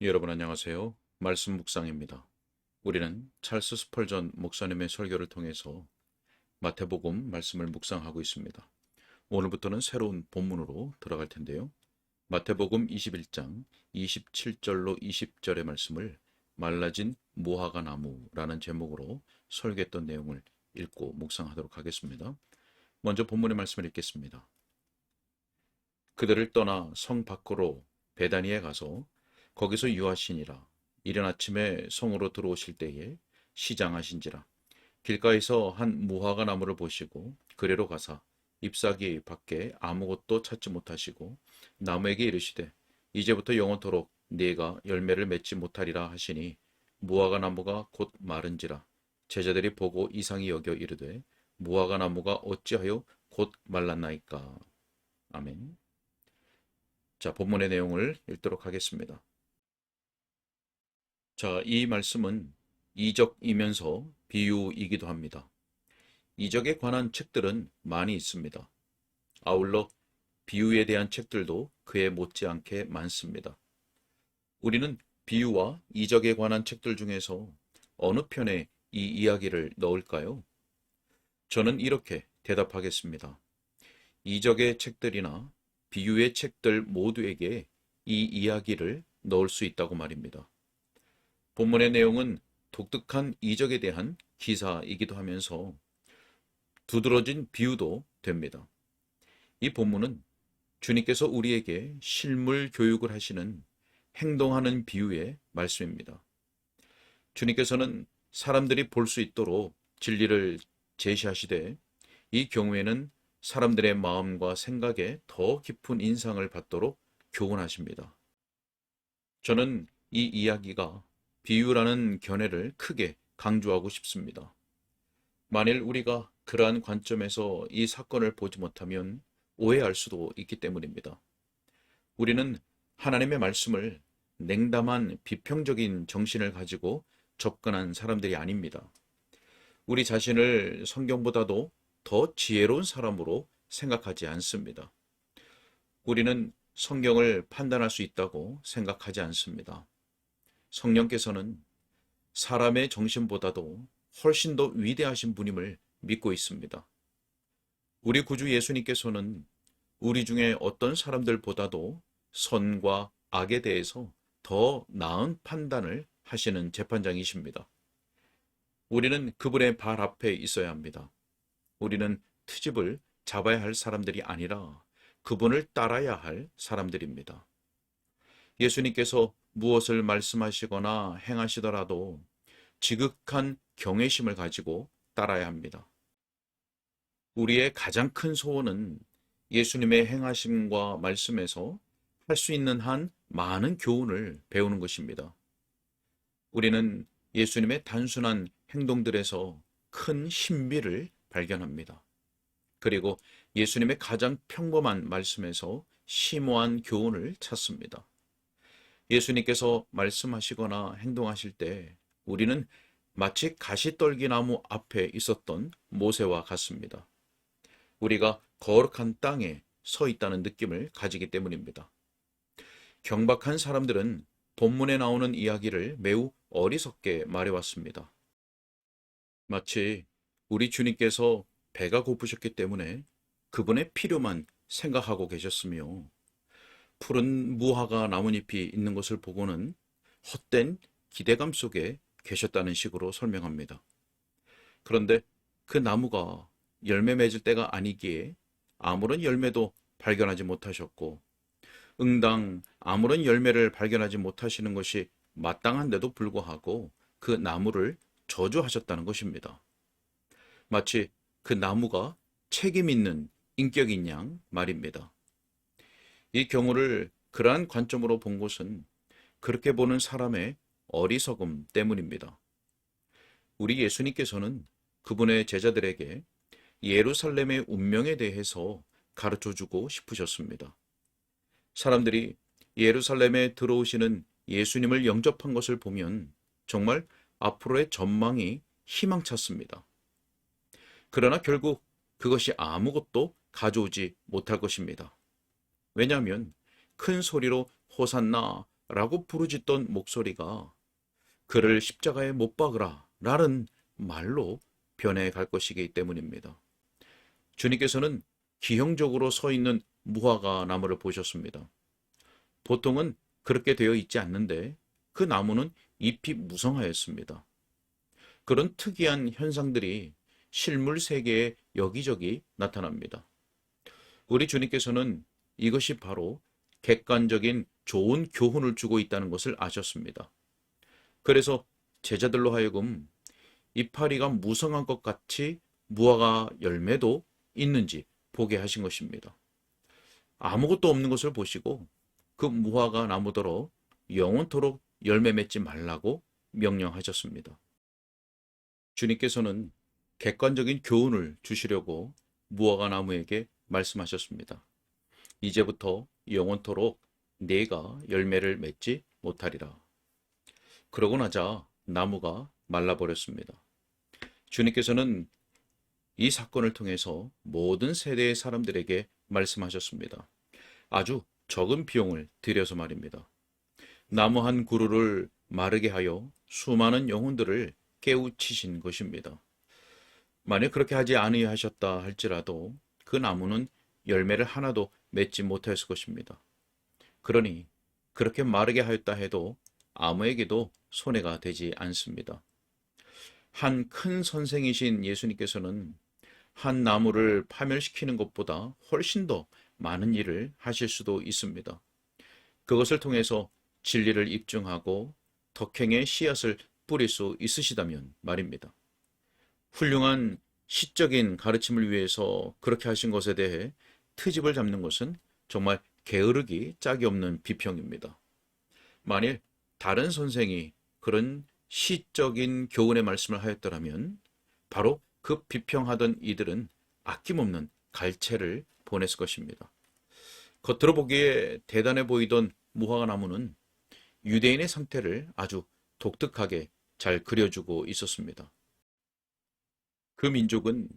여러분 안녕하세요. 말씀 묵상입니다. 우리는 찰스 스펄전 목사님의 설교를 통해서 마태복음 말씀을 묵상하고 있습니다. 오늘부터는 새로운 본문으로 들어갈 텐데요. 마태복음 21장 27절로 20절의 말씀을 말라진 무화과 나무라는 제목으로 설교했던 내용을 읽고 묵상하도록 하겠습니다. 먼저 본문의 말씀을 읽겠습니다. 그들을 떠나 성 밖으로 베다니에 가서 거기서 유하시니라. 이른 아침에 성으로 들어오실 때에 시장하신지라. 길가에서 한 무화과 나무를 보시고 그레로 가사 잎사귀 밖에 아무것도 찾지 못하시고 나무에게 이르시되 이제부터 영원토록 네가 열매를 맺지 못하리라 하시니 무화과 나무가 곧 마른지라. 제자들이 보고 이상히 여겨 이르되 무화과 나무가 어찌하여 곧 말랐나이까. 아멘. 자, 본문의 내용을 읽도록 하겠습니다. 자, 이 말씀은 이적이면서 비유이기도 합니다. 이적에 관한 책들은 많이 있습니다. 아울러 비유에 대한 책들도 그에 못지않게 많습니다. 우리는 비유와 이적에 관한 책들 중에서 어느 편에 이 이야기를 넣을까요? 저는 이렇게 대답하겠습니다. 이적의 책들이나 비유의 책들 모두에게 이 이야기를 넣을 수 있다고 말입니다. 본문의 내용은 독특한 이적에 대한 기사이기도 하면서 두드러진 비유도 됩니다. 이 본문은 주님께서 우리에게 실물 교육을 하시는 행동하는 비유의 말씀입니다. 주님께서는 사람들이 볼 수 있도록 진리를 제시하시되 이 경우에는 사람들의 마음과 생각에 더 깊은 인상을 받도록 교훈하십니다. 저는 이 이야기가 비유라는 견해를 크게 강조하고 싶습니다. 만일 우리가 그러한 관점에서 이 사건을 보지 못하면 오해할 수도 있기 때문입니다. 우리는 하나님의 말씀을 냉담한 비평적인 정신을 가지고 접근한 사람들이 아닙니다. 우리 자신을 성경보다도 더 지혜로운 사람으로 생각하지 않습니다. 우리는 성경을 판단할 수 있다고 생각하지 않습니다. 성령께서는 사람의 정신보다도 훨씬 더 위대하신 분임을 믿고 있습니다. 우리 구주 예수님께서는 우리 중에 어떤 사람들보다도 선과 악에 대해서 더 나은 판단을 하시는 재판장이십니다. 우리는 그분의 발 앞에 있어야 합니다. 우리는 트집을 잡아야 할 사람들이 아니라 그분을 따라야 할 사람들입니다. 예수님께서 무엇을 말씀하시거나 행하시더라도 지극한 경외심을 가지고 따라야 합니다. 우리의 가장 큰 소원은 예수님의 행하심과 말씀에서 할 수 있는 한 많은 교훈을 배우는 것입니다. 우리는 예수님의 단순한 행동들에서 큰 신비를 발견합니다. 그리고 예수님의 가장 평범한 말씀에서 심오한 교훈을 찾습니다. 예수님께서 말씀하시거나 행동하실 때 우리는 마치 가시떨기나무 앞에 있었던 모세와 같습니다. 우리가 거룩한 땅에 서 있다는 느낌을 가지기 때문입니다. 경박한 사람들은 본문에 나오는 이야기를 매우 어리석게 말해왔습니다. 마치 우리 주님께서 배가 고프셨기 때문에 그분의 필요만 생각하고 계셨으며 푸른 무화과 나뭇잎이 있는 것을 보고는 헛된 기대감 속에 계셨다는 식으로 설명합니다. 그런데 그 나무가 열매 맺을 때가 아니기에 아무런 열매도 발견하지 못하셨고 응당 아무런 열매를 발견하지 못하시는 것이 마땅한데도 불구하고 그 나무를 저주하셨다는 것입니다. 마치 그 나무가 책임 있는 인격인 양 말입니다. 이 경우를 그러한 관점으로 본 것은 그렇게 보는 사람의 어리석음 때문입니다. 우리 예수님께서는 그분의 제자들에게 예루살렘의 운명에 대해서 가르쳐주고 싶으셨습니다. 사람들이 예루살렘에 들어오시는 예수님을 영접한 것을 보면 정말 앞으로의 전망이 희망찼습니다. 그러나 결국 그것이 아무것도 가져오지 못할 것입니다. 왜냐하면 큰 소리로 호산나, 라고 부르짖던 목소리가 그를 십자가에 못 박으라 라는 말로 변해갈 것이기 때문입니다. 주님께서는 기형적으로 서 있는 무화과 나무를 보셨습니다. 보통은 그렇게 되어 있지 않는데 그 나무는 잎이 무성하였습니다. 그런 특이한 현상들이 실물 세계에 여기저기 나타납니다. 우리 주님께서는 이것이 바로 객관적인 좋은 교훈을 주고 있다는 것을 아셨습니다. 그래서 제자들로 하여금 이파리가 무성한 것 같이 무화과 열매도 있는지 보게 하신 것입니다. 아무것도 없는 것을 보시고 그 무화과 나무더러 영원토록 열매 맺지 말라고 명령하셨습니다. 주님께서는 객관적인 교훈을 주시려고 무화과 나무에게 말씀하셨습니다. 이제부터 영원토록 네가 열매를 맺지 못하리라. 그러고 나자 나무가 말라버렸습니다. 주님께서는 이 사건을 통해서 모든 세대의 사람들에게 말씀하셨습니다. 아주 적은 비용을 들여서 말입니다. 나무 한 그루를 마르게 하여 수많은 영혼들을 깨우치신 것입니다. 만약 그렇게 하지 아니하셨다 할지라도 그 나무는 열매를 하나도 맺지 못했을 것입니다. 그러니 그렇게 마르게 하였다 해도 아무에게도 손해가 되지 않습니다. 한 큰 선생이신 예수님께서는 한 나무를 파멸시키는 것보다 훨씬 더 많은 일을 하실 수도 있습니다. 그것을 통해서 진리를 입증하고 덕행의 씨앗을 뿌릴 수 있으시다면 말입니다. 훌륭한 시적인 가르침을 위해서 그렇게 하신 것에 대해 트집을 잡는 것은 정말 게으르기 짝이 없는 비평입니다. 만일 다른 선생이 그런 시적인 교훈의 말씀을 하였더라면 바로 그 비평하던 이들은 아낌없는 갈채를 보냈을 것입니다. 겉으로 보기에 대단해 보이던 무화과 나무는 유대인의 상태를 아주 독특하게 잘 그려주고 있었습니다. 그 민족은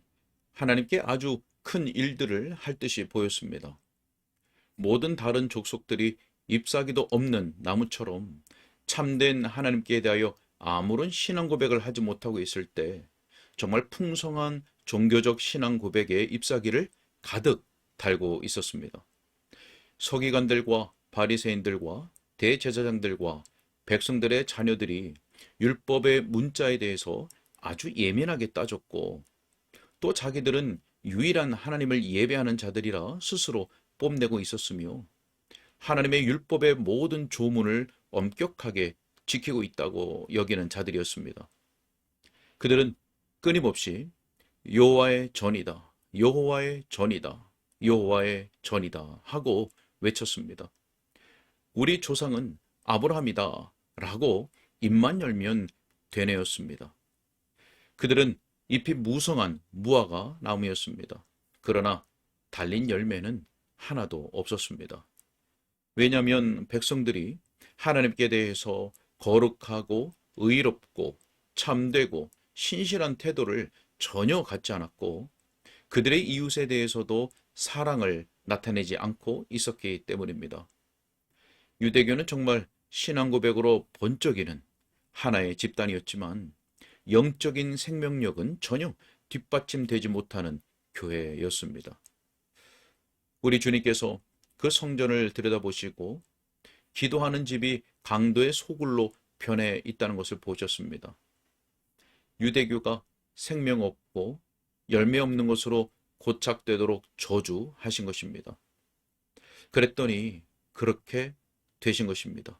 하나님께 아주 큰 일들을 할 듯이 보였습니다. 모든 다른 족속들이 잎사귀도 없는 나무처럼 참된 하나님께 대하여 아무런 신앙 고백을 하지 못하고 있을 때 정말 풍성한 종교적 신앙 고백의 잎사귀를 가득 달고 있었습니다. 서기관들과 바리새인들과 대제사장들과 백성들의 자녀들이 율법의 문자에 대해서 아주 예민하게 따졌고 또 자기들은 유일한 하나님을 예배하는 자들이라 스스로 뽐내고 있었으며 하나님의 율법의 모든 조문을 엄격하게 지키고 있다고 여기는 자들이었습니다. 그들은 끊임없이 여호와의 전이다, 여호와의 전이다, 여호와의 전이다 하고 외쳤습니다. 우리 조상은 아브라함이다 라고 입만 열면 되뇌었습니다. 그들은 잎이 무성한 무화과 나무였습니다. 그러나 달린 열매는 하나도 없었습니다. 왜냐하면 백성들이 하나님께 대해서 거룩하고 의롭고 참되고 신실한 태도를 전혀 갖지 않았고 그들의 이웃에 대해서도 사랑을 나타내지 않고 있었기 때문입니다. 유대교는 정말 신앙 고백으로 번쩍이는 하나의 집단이었지만 영적인 생명력은 전혀 뒷받침되지 못하는 교회였습니다. 우리 주님께서 그 성전을 들여다보시고 기도하는 집이 강도의 소굴로 변해 있다는 것을 보셨습니다. 유대교가 생명 없고 열매 없는 것으로 고착되도록 저주하신 것입니다. 그랬더니 그렇게 되신 것입니다.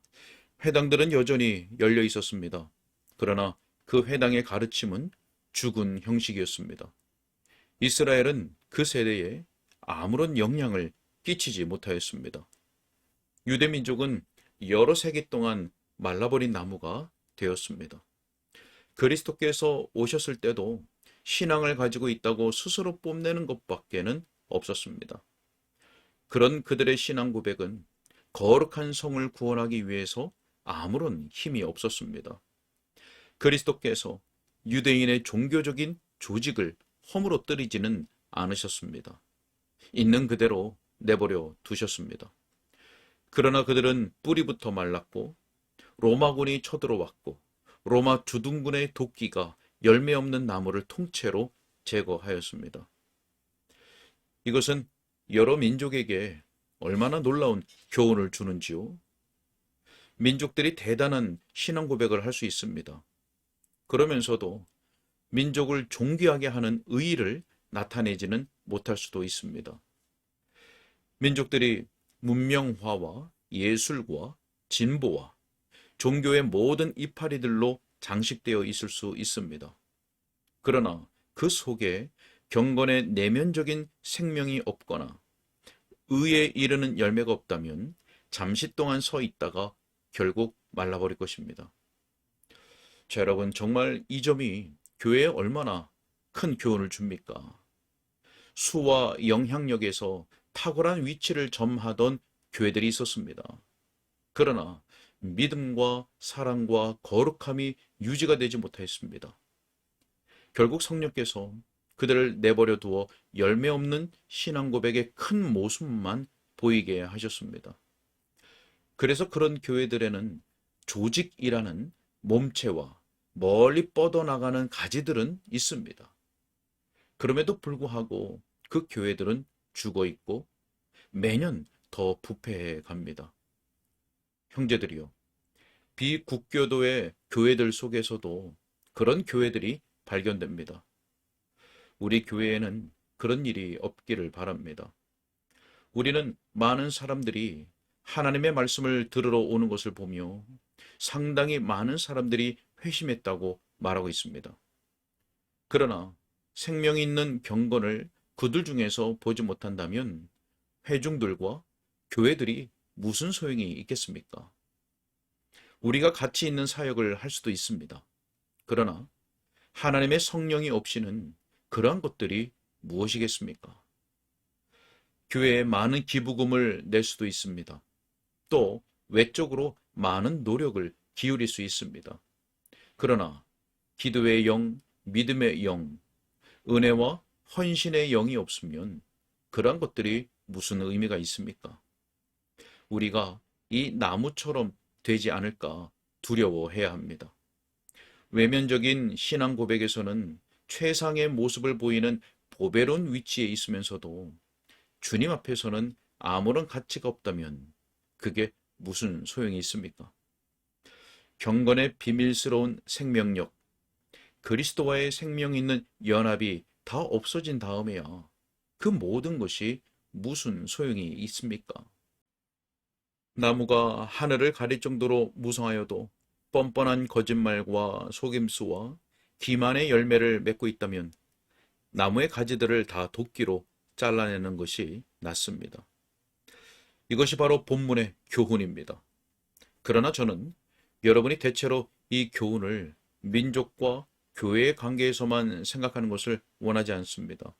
회당들은 여전히 열려 있었습니다. 그러나 그 회당의 가르침은 죽은 형식이었습니다. 이스라엘은 그 세대에 아무런 영향을 끼치지 못하였습니다. 유대민족은 여러 세기 동안 말라버린 나무가 되었습니다. 그리스도께서 오셨을 때도 신앙을 가지고 있다고 스스로 뽐내는 것밖에는 없었습니다. 그런 그들의 신앙 고백은 거룩한 성을 구원하기 위해서 아무런 힘이 없었습니다. 그리스도께서 유대인의 종교적인 조직을 허물어뜨리지는 않으셨습니다. 있는 그대로 내버려 두셨습니다. 그러나 그들은 뿌리부터 말랐고 로마군이 쳐들어왔고 로마 주둔군의 도끼가 열매 없는 나무를 통째로 제거하였습니다. 이것은 여러 민족에게 얼마나 놀라운 교훈을 주는지요. 민족들이 대단한 신앙 고백을 할 수 있습니다. 그러면서도 민족을 존귀하게 하는 의의를 나타내지는 못할 수도 있습니다. 민족들이 문명화와 예술과 진보와 종교의 모든 이파리들로 장식되어 있을 수 있습니다. 그러나 그 속에 경건의 내면적인 생명이 없거나 의에 이르는 열매가 없다면 잠시 동안 서 있다가 결국 말라버릴 것입니다. 자, 여러분, 정말 이 점이 교회에 얼마나 큰 교훈을 줍니까? 수와 영향력에서 탁월한 위치를 점하던 교회들이 있었습니다. 그러나 믿음과 사랑과 거룩함이 유지가 되지 못했습니다. 결국 성령께서 그들을 내버려 두어 열매 없는 신앙 고백의 큰 모습만 보이게 하셨습니다. 그래서 그런 교회들에는 조직이라는 몸체와 멀리 뻗어나가는 가지들은 있습니다. 그럼에도 불구하고 그 교회들은 죽어 있고 매년 더 부패해 갑니다. 형제들이요, 비국교도의 교회들 속에서도 그런 교회들이 발견됩니다. 우리 교회에는 그런 일이 없기를 바랍니다. 우리는 많은 사람들이 하나님의 말씀을 들으러 오는 것을 보며 상당히 많은 사람들이 회심했다고 말하고 있습니다. 그러나 생명이 있는 경건을 그들 중에서 보지 못한다면 회중들과 교회들이 무슨 소용이 있겠습니까? 우리가 가치 있는 사역을 할 수도 있습니다. 그러나 하나님의 성령이 없이는 그러한 것들이 무엇이겠습니까? 교회에 많은 기부금을 낼 수도 있습니다. 또 외적으로 많은 노력을 기울일 수 있습니다. 그러나 기도의 영, 믿음의 영, 은혜와 헌신의 영이 없으면 그러한 것들이 무슨 의미가 있습니까? 우리가 이 나무처럼 되지 않을까 두려워해야 합니다. 외면적인 신앙 고백에서는 최상의 모습을 보이는 보배로운 위치에 있으면서도 주님 앞에서는 아무런 가치가 없다면 그게 무슨 소용이 있습니까? 경건의 비밀스러운 생명력, 그리스도와의 생명 있는 연합이 다 없어진 다음에야 그 모든 것이 무슨 소용이 있습니까? 나무가 하늘을 가릴 정도로 무성하여도 뻔뻔한 거짓말과 속임수와 기만의 열매를 맺고 있다면 나무의 가지들을 다 도끼로 잘라내는 것이 낫습니다. 이것이 바로 본문의 교훈입니다. 그러나 저는 여러분이 대체로 이 교훈을 민족과 교회의 관계에서만 생각하는 것을 원하지 않습니다.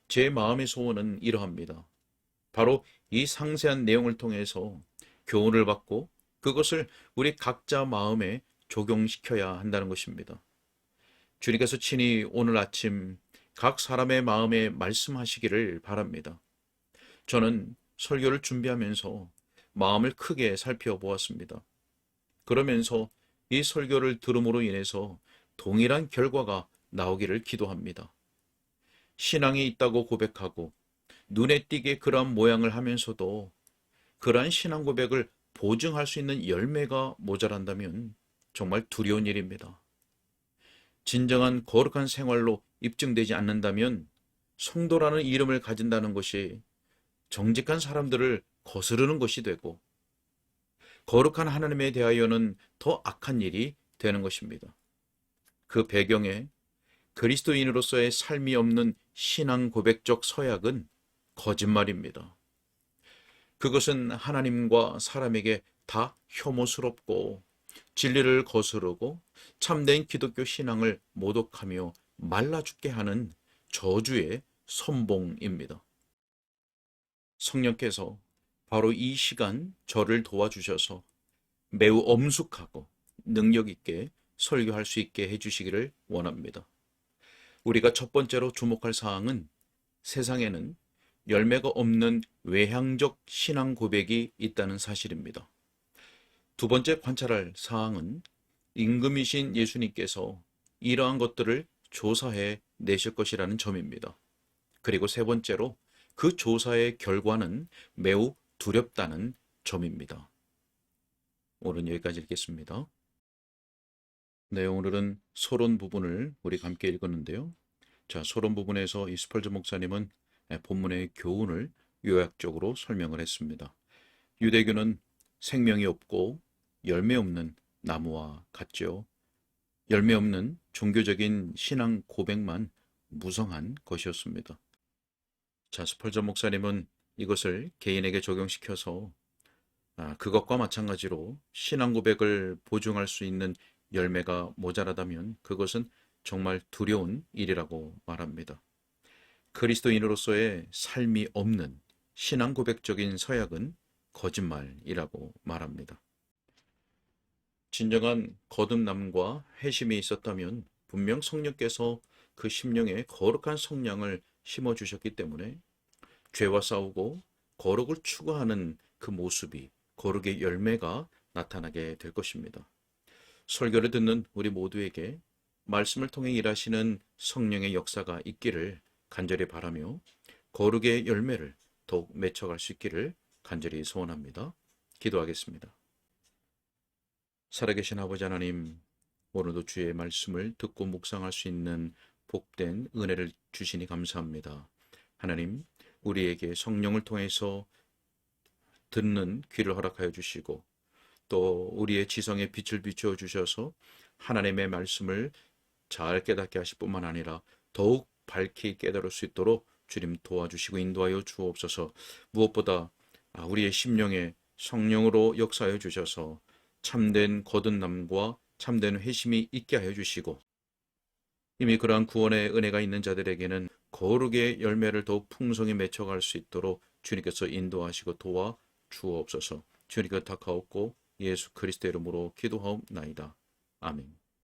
제 마음의 소원은 이러합니다. 바로 이 상세한 내용을 통해서 교훈을 받고 그것을 우리 각자 마음에 적용시켜야 한다는 것입니다. 주님께서 친히 오늘 아침 각 사람의 마음에 말씀하시기를 바랍니다. 저는 설교를 준비하면서 마음을 크게 살펴보았습니다. 그러면서 이 설교를 들음으로 인해서 동일한 결과가 나오기를 기도합니다. 신앙이 있다고 고백하고 눈에 띄게 그러한 모양을 하면서도 그러한 신앙 고백을 보증할 수 있는 열매가 모자란다면 정말 두려운 일입니다. 진정한 거룩한 생활로 입증되지 않는다면 성도라는 이름을 가진다는 것이 정직한 사람들을 거스르는 것이 되고 거룩한 하나님에 대하여는 더 악한 일이 되는 것입니다. 그 배경에 그리스도인으로서의 삶이 없는 신앙 고백적 서약은 거짓말입니다. 그것은 하나님과 사람에게 다 혐오스럽고 진리를 거스르고 참된 기독교 신앙을 모독하며 말라 죽게 하는 저주의 선봉입니다. 성령께서 바로 이 시간 저를 도와주셔서 매우 엄숙하고 능력 있게 설교할 수 있게 해주시기를 원합니다. 우리가 첫 번째로 주목할 사항은 세상에는 열매가 없는 외향적 신앙 고백이 있다는 사실입니다. 두 번째 관찰할 사항은 임금이신 예수님께서 이러한 것들을 조사해 내실 것이라는 점입니다. 그리고 세 번째로 그 조사의 결과는 매우 두렵다는 점입니다. 오늘은 여기까지 읽겠습니다. 네, 오늘은 서론 부분을 우리 함께 읽었는데요. 자, 서론 부분에서 이 스펄전 목사님은 본문의 교훈을 요약적으로 설명을 했습니다. 유대교는 생명이 없고 열매 없는 나무와 같죠. 열매 없는 종교적인 신앙 고백만 무성한 것이었습니다. 자, 스펄전 목사님은 이것을 개인에게 적용시켜서 그것과 마찬가지로 신앙 고백을 보증할 수 있는 열매가 모자라다면 그것은 정말 두려운 일이라고 말합니다. 그리스도인으로서의 삶이 없는 신앙 고백적인 서약은 거짓말이라고 말합니다. 진정한 거듭남과 회심이 있었다면 분명 성령께서 그 심령에 거룩한 성량을 심어주셨기 때문에 죄와 싸우고 거룩을 추구하는 그 모습이 거룩의 열매가 나타나게 될 것입니다. 설교를 듣는 우리 모두에게 말씀을 통해 일하시는 성령의 역사가 있기를 간절히 바라며 거룩의 열매를 더욱 맺혀갈 수 있기를 간절히 소원합니다. 기도하겠습니다. 살아계신 아버지 하나님, 오늘도 주의 말씀을 듣고 묵상할 수 있는 복된 은혜를 주시니 감사합니다. 하나님, 우리에게 성령을 통해서 듣는 귀를 허락하여 주시고 또 우리의 지성에 빛을 비추어 주셔서 하나님의 말씀을 잘 깨닫게 하실 뿐만 아니라 더욱 밝히 깨달을 수 있도록 주님 도와주시고 인도하여 주옵소서. 무엇보다 우리의 심령에 성령으로 역사하여 주셔서 참된 거듭남과 참된 회심이 있게 하여 주시고 이미 그러한 구원의 은혜가 있는 자들에게는 거룩의 열매를 더욱 풍성히 맺혀갈 수 있도록 주님께서 인도하시고 도와 주옵소서. 주님께 부탁하옵고 예수 그리스도 이름으로 기도하옵나이다. 아멘.